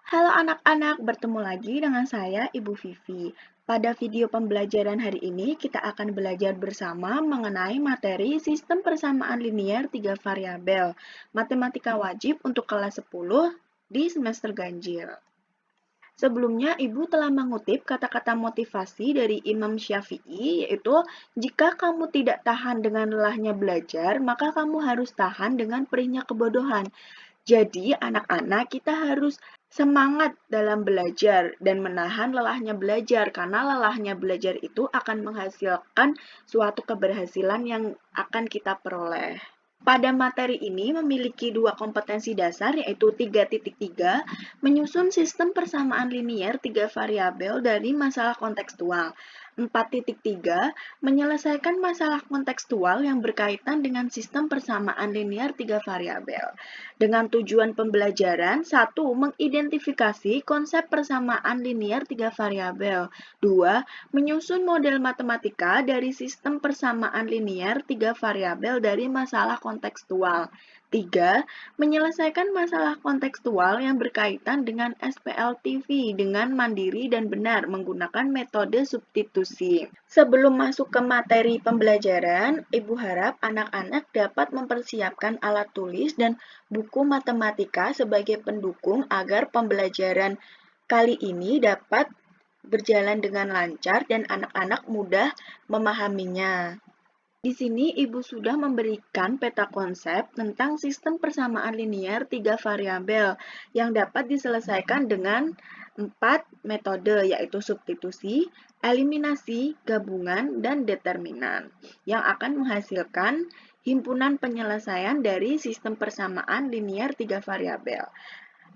Halo anak-anak, bertemu lagi dengan saya Ibu Vivi. Pada video pembelajaran hari ini, kita akan belajar bersama mengenai materi sistem persamaan linear 3 variabel, matematika wajib untuk kelas 10 di semester ganjil. Sebelumnya, Ibu telah mengutip kata-kata motivasi dari Imam Syafi'i, yaitu, jika kamu tidak tahan dengan lelahnya belajar, maka kamu harus tahan dengan perihnya kebodohan. Jadi, anak-anak, kita harus semangat dalam belajar dan menahan lelahnya belajar, karena lelahnya belajar itu akan menghasilkan suatu keberhasilan yang akan kita peroleh. Pada materi ini memiliki dua kompetensi dasar, yaitu 3.3, menyusun sistem persamaan linear 3 variabel dari masalah kontekstual. 4.3, menyelesaikan masalah kontekstual yang berkaitan dengan sistem persamaan linear 3 variabel. Dengan tujuan pembelajaran, 1. Mengidentifikasi konsep persamaan linear 3 variabel. 2. Menyusun model matematika dari sistem persamaan linear 3 variabel dari masalah kontekstual. 3. Menyelesaikan masalah kontekstual yang berkaitan dengan SPLTV dengan mandiri dan benar menggunakan metode substitusi. Sebelum masuk ke materi pembelajaran, Ibu harap anak-anak dapat mempersiapkan alat tulis dan buku matematika sebagai pendukung agar pembelajaran kali ini dapat berjalan dengan lancar dan anak-anak mudah memahaminya. Di sini Ibu sudah memberikan peta konsep tentang sistem persamaan linear 3 variabel yang dapat diselesaikan dengan 4 metode, yaitu substitusi, eliminasi, gabungan, dan determinan, yang akan menghasilkan himpunan penyelesaian dari sistem persamaan linear 3 variabel.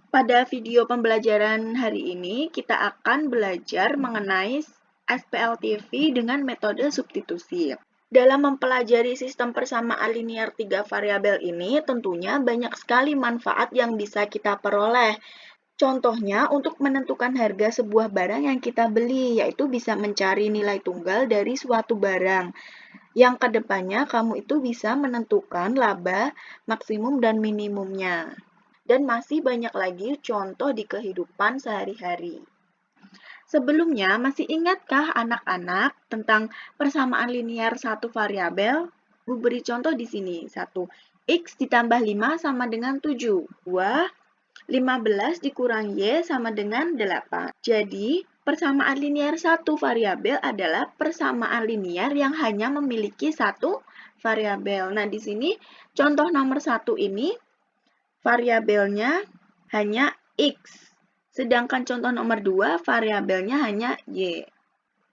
Pada video pembelajaran hari ini, kita akan belajar mengenai SPLTV dengan metode substitusi. Dalam mempelajari sistem persamaan linear 3 variabel ini, tentunya banyak sekali manfaat yang bisa kita peroleh. Contohnya, untuk menentukan harga sebuah barang yang kita beli, yaitu bisa mencari nilai tunggal dari suatu barang. Yang kedepannya, kamu itu bisa menentukan laba, maksimum, dan minimumnya. Dan masih banyak lagi contoh di kehidupan sehari-hari. Sebelumnya, masih ingatkah anak-anak tentang persamaan linear satu variabel? Bu beri contoh di sini. 1. X ditambah 5 sama dengan 7. 2. 15 dikurang Y sama dengan 8. Jadi, persamaan linear satu variabel adalah persamaan linear yang hanya memiliki satu variabel. Nah, di sini contoh nomor 1 ini variabelnya hanya X. Sedangkan contoh nomor 2, variabelnya hanya Y.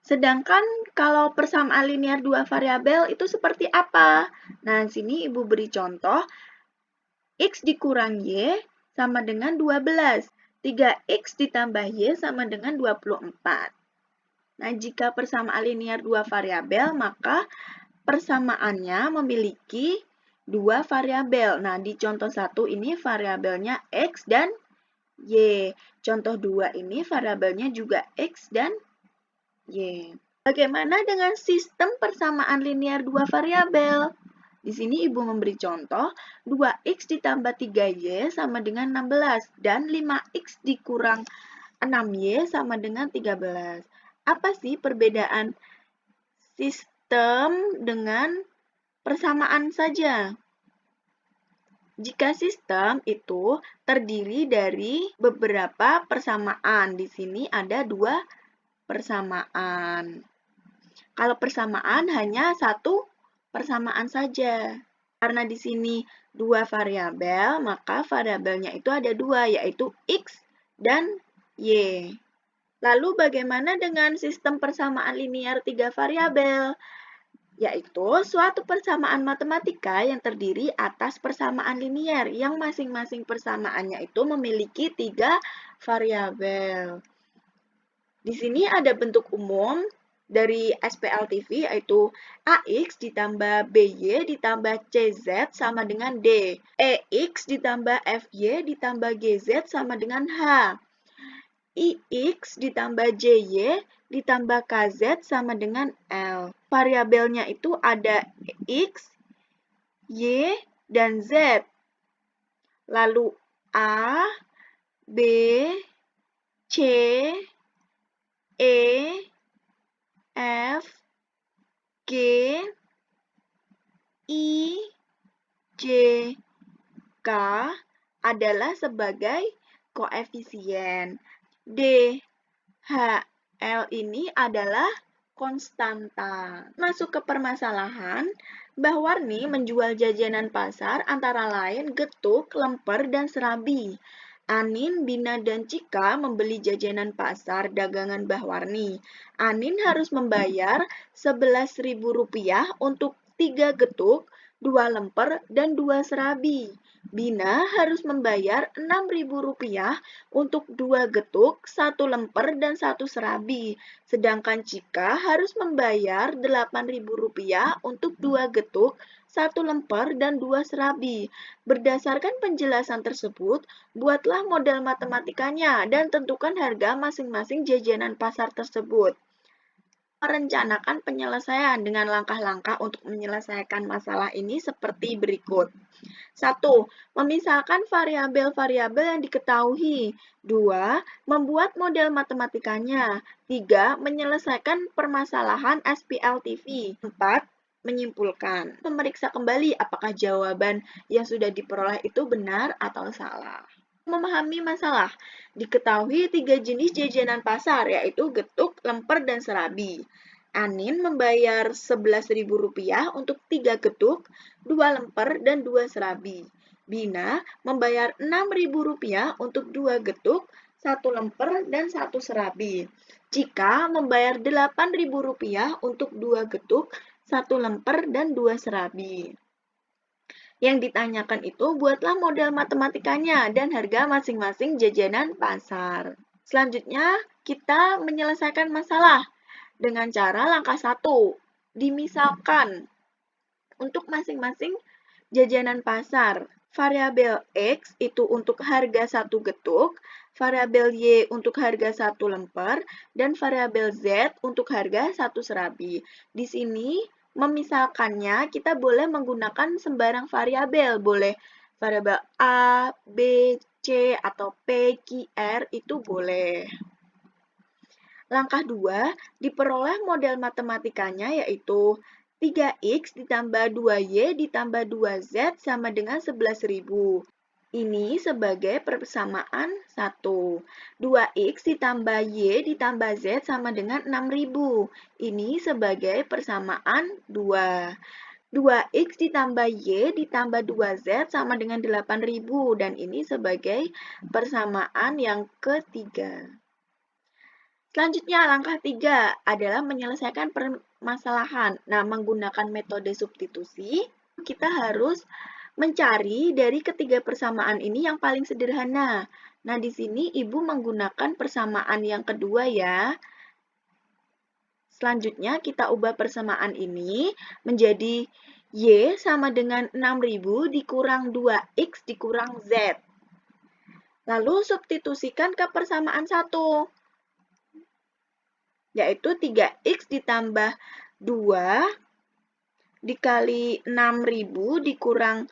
Sedangkan kalau persamaan linear dua variabel itu seperti apa? Nah, sini Ibu beri contoh. X dikurang Y sama dengan 12. 3X ditambah Y sama dengan 24. Nah, jika persamaan linear dua variabel, maka persamaannya memiliki dua variabel. Nah, di contoh 1 ini variabelnya X dan Y. Contoh 2 ini variabelnya juga X dan Y. Bagaimana dengan sistem persamaan linear dua variabel? Di sini Ibu memberi contoh, 2X ditambah 3Y sama dengan 16, dan 5X dikurang 6Y sama dengan 13. Apa sih perbedaan sistem dengan persamaan saja? Jika sistem itu terdiri dari beberapa persamaan, di sini ada dua persamaan. Kalau persamaan hanya satu persamaan saja. Karena di sini dua variabel, maka variabelnya itu ada dua, yaitu X dan Y. Lalu bagaimana dengan sistem persamaan linear 3 variabel? Yaitu suatu persamaan matematika yang terdiri atas persamaan linear yang masing-masing persamaannya itu memiliki 3 variabel. Di sini ada bentuk umum dari SPLTV, yaitu AX ditambah BY ditambah CZ sama dengan D. EX ditambah FY ditambah GZ sama dengan H. IX ditambah JY ditambah KZ sama dengan L. Variabelnya itu ada X, Y, dan Z. Lalu A, B, C, E, F, G, I, J, K adalah sebagai koefisien. D, H, L ini adalah konstanta. Masuk ke permasalahan, Mbah Warni menjual jajanan pasar antara lain getuk, lemper, dan serabi. Anin, Bina, dan Cika membeli jajanan pasar dagangan Mbah Warni. Anin harus membayar Rp11.000 untuk 3 getuk, 2 lemper, dan 2 serabi. Bina harus membayar Rp6.000 untuk 2 getuk, 1 lemper, dan 1 serabi. Sedangkan Cika harus membayar Rp8.000 untuk 2 getuk, 1 lemper, dan 2 serabi. Berdasarkan penjelasan tersebut, buatlah model matematikanya dan tentukan harga masing-masing jajanan pasar tersebut. Merencanakan penyelesaian dengan langkah-langkah untuk menyelesaikan masalah ini seperti berikut. 1. Memisahkan variabel-variabel yang diketahui. 2. Membuat model matematikanya. 3. Menyelesaikan permasalahan SPLTV. 4. Menyimpulkan. Memeriksa kembali apakah jawaban yang sudah diperoleh itu benar atau salah. Memahami masalah. Diketahui 3 jenis jajanan pasar, yaitu getuk, lemper, dan serabi. Anin membayar Rp11.000 untuk 3 getuk, 2 lemper, dan 2 serabi. Bina membayar Rp6.000 untuk 2 getuk, 1 lemper, dan 1 serabi. Cika membayar Rp8.000 untuk 2 getuk, 1 lemper, dan 2 serabi. Yang ditanyakan itu buatlah model matematikanya dan harga masing-masing jajanan pasar. Selanjutnya, kita menyelesaikan masalah dengan cara langkah 1. Dimisalkan untuk masing-masing jajanan pasar. Variabel X itu untuk harga 1 getuk, variabel Y untuk harga 1 lemper, dan variabel Z untuk harga 1 serabi. Di sini, memisalkannya, kita boleh menggunakan sembarang variabel. Boleh variabel A, B, C, atau P, Q, R, itu boleh. Langkah 2, diperoleh model matematikanya yaitu 3x ditambah 2y ditambah 2z sama dengan 11.000. Ini sebagai persamaan 1. 2x ditambah y ditambah z sama dengan 6.000. Ini sebagai persamaan 2. 2x ditambah y ditambah 2z sama dengan 8.000 dan ini sebagai persamaan yang ketiga. Selanjutnya, langkah 3 adalah menyelesaikan permasalahan. Nah, menggunakan metode substitusi, kita harus mencari dari ketiga persamaan ini yang paling sederhana. Nah, di sini Ibu menggunakan persamaan yang kedua ya. Selanjutnya, kita ubah persamaan ini menjadi Y sama dengan 6.000 dikurang 2X dikurang Z. Lalu, substitusikan ke persamaan 1. Yaitu 3x ditambah 2 dikali 6.000 dikurang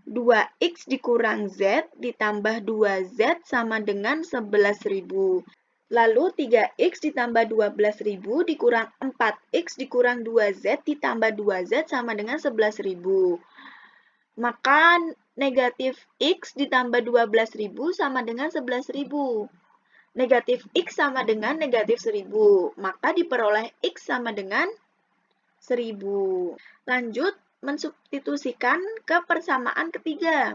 2x dikurang z ditambah 2z sama dengan 11.000. Lalu 3x ditambah 12.000 dikurang 4x dikurang 2z ditambah 2z sama dengan 11.000. Maka negatif x ditambah 12.000 sama dengan 11.000. Negatif X sama dengan negatif 1.000. Maka diperoleh X sama dengan 1.000. Lanjut, mensubstitusikan ke persamaan ketiga.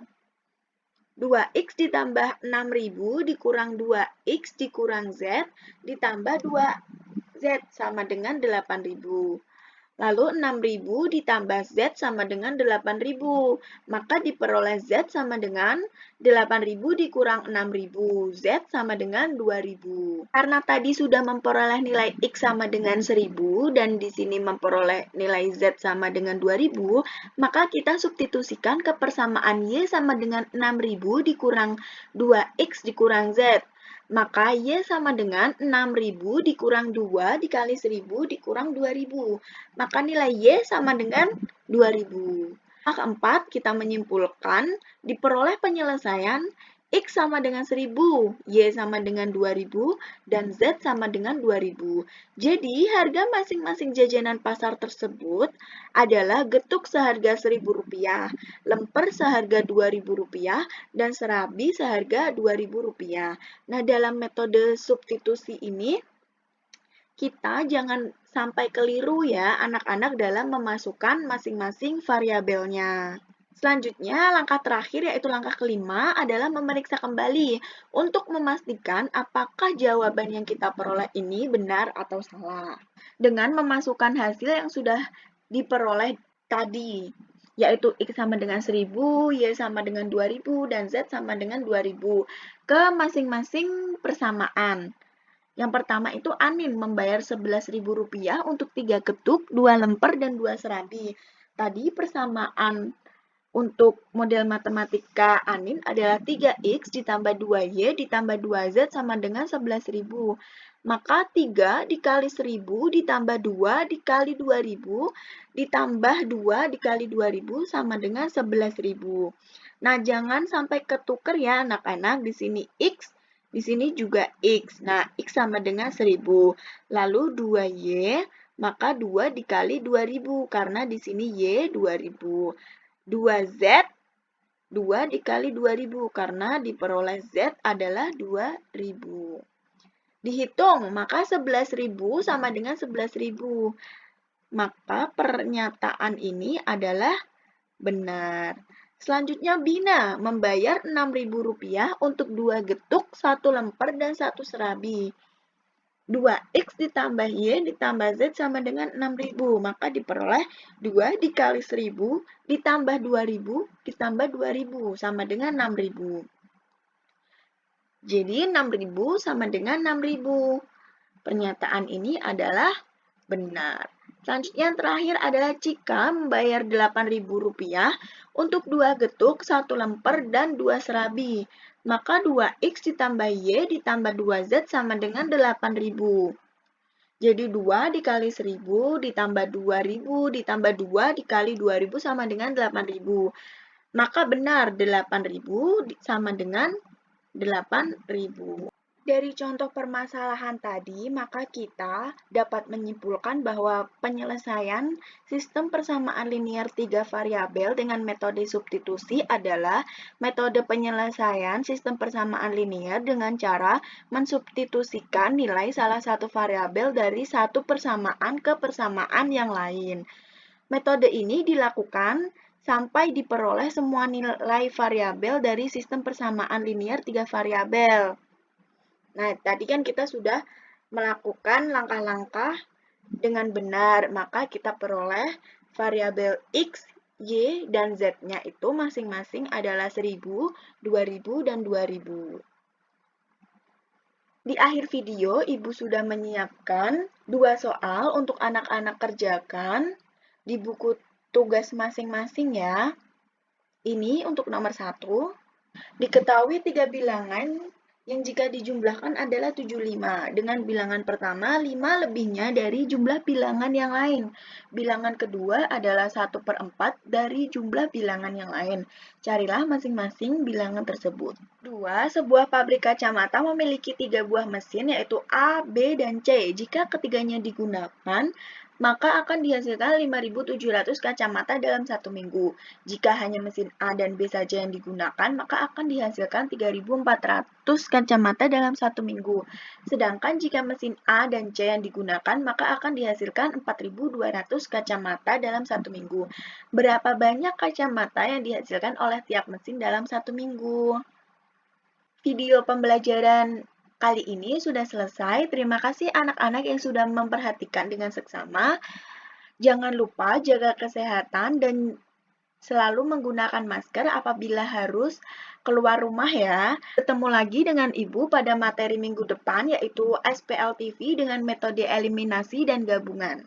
2X ditambah 6.000 dikurang 2X dikurang Z ditambah 2Z sama dengan 8.000. Lalu 6.000 ditambah Z sama dengan 8.000. Maka diperoleh Z sama dengan 8.000 dikurang 6.000. Z sama dengan 2.000. Karena tadi sudah memperoleh nilai X sama dengan 1.000 dan di sini memperoleh nilai Z sama dengan 2.000, maka kita substitusikan ke persamaan Y sama dengan 6.000 dikurang 2X dikurang Z. Maka Y sama dengan 6.000 dikurang 2 dikali 1.000 dikurang 2.000. Maka nilai Y sama dengan 2.000. Keempat, kita menyimpulkan diperoleh penyelesaian X sama dengan 1000, Y sama dengan 2000, dan Z sama dengan 2000. Jadi, harga masing-masing jajanan pasar tersebut adalah getuk seharga Rp1.000, lemper seharga Rp2.000, dan serabi seharga Rp2.000. Nah, dalam metode substitusi ini, kita jangan sampai keliru ya anak-anak dalam memasukkan masing-masing variabelnya. Selanjutnya, langkah terakhir yaitu langkah kelima adalah memeriksa kembali untuk memastikan apakah jawaban yang kita peroleh ini benar atau salah. Dengan memasukkan hasil yang sudah diperoleh tadi, yaitu X sama dengan 1000, Y sama dengan 2000, dan Z sama dengan 2000 ke masing-masing persamaan. Yang pertama itu Anin membayar Rp11.000 untuk 3 getuk, 2 lemper, dan 2 serabi. Tadi persamaan untuk model matematika Anin adalah 3X ditambah 2Y ditambah 2Z sama dengan 11.000. Maka 3 dikali 1000 ditambah 2 dikali 2000 ditambah 2 dikali 2000 sama dengan 11.000. Nah, jangan sampai ketuker ya anak-anak. Di sini X, di sini juga X. Nah, X sama dengan 1000. Lalu 2Y, maka 2 dikali 2000 karena di sini Y 2000. 2Z, 2 dikali 2000 karena diperoleh Z adalah 2000. Dihitung, maka 11.000 sama dengan 11.000. Maka pernyataan ini adalah benar. Selanjutnya Bina membayar Rp6.000 untuk 2 getuk, 1 lemper, dan 1 serabi. 2X ditambah Y ditambah Z sama dengan 6.000. Maka diperoleh 2 dikali 1000 ditambah 2000 ditambah 2000 sama dengan 6.000. Jadi 6.000 sama dengan 6.000. Pernyataan ini adalah benar. Selanjutnya yang terakhir adalah Cika membayar Rp8.000 untuk 2 getuk, 1 lemper, dan 2 serabi. Maka 2X ditambah Y ditambah 2Z sama dengan 8.000. Jadi 2 dikali 1000 ditambah 2000 ditambah 2 dikali 2000 sama dengan 8.000. Maka benar 8.000 sama dengan 8.000. Dari contoh permasalahan tadi, maka kita dapat menyimpulkan bahwa penyelesaian sistem persamaan linier 3 variabel dengan metode substitusi adalah metode penyelesaian sistem persamaan linier dengan cara mensubstitusikan nilai salah satu variabel dari satu persamaan ke persamaan yang lain. Metode ini dilakukan sampai diperoleh semua nilai variabel dari sistem persamaan linier 3 variabel. Nah, tadi kan kita sudah melakukan langkah-langkah dengan benar, maka kita peroleh variabel X, Y, dan Z-nya itu masing-masing adalah 1000, 2000, dan 2000. Di akhir video, Ibu sudah menyiapkan 2 soal untuk anak-anak kerjakan di buku tugas masing-masing ya. Ini untuk nomor 1. Diketahui 3 bilangan yang jika dijumlahkan adalah 75. Dengan bilangan pertama, 5 lebihnya dari jumlah bilangan yang lain. Bilangan kedua adalah 1/4 dari jumlah bilangan yang lain. Carilah masing-masing bilangan tersebut. 2. Sebuah pabrik kacamata memiliki 3 buah mesin yaitu A, B, dan C. Jika ketiganya digunakan, maka akan dihasilkan 5.700 kacamata dalam 1 minggu. Jika hanya mesin A dan B saja yang digunakan, maka akan dihasilkan 3.400 kacamata dalam 1 minggu. Sedangkan jika mesin A dan C yang digunakan, maka akan dihasilkan 4.200 kacamata dalam 1 minggu. Berapa banyak kacamata yang dihasilkan oleh tiap mesin dalam 1 minggu? Video pembelajaran kali ini sudah selesai. Terima kasih anak-anak yang sudah memperhatikan dengan seksama. Jangan lupa jaga kesehatan dan selalu menggunakan masker apabila harus keluar rumah ya. Ketemu lagi dengan Ibu pada materi minggu depan yaitu SPL TV dengan metode eliminasi dan gabungan.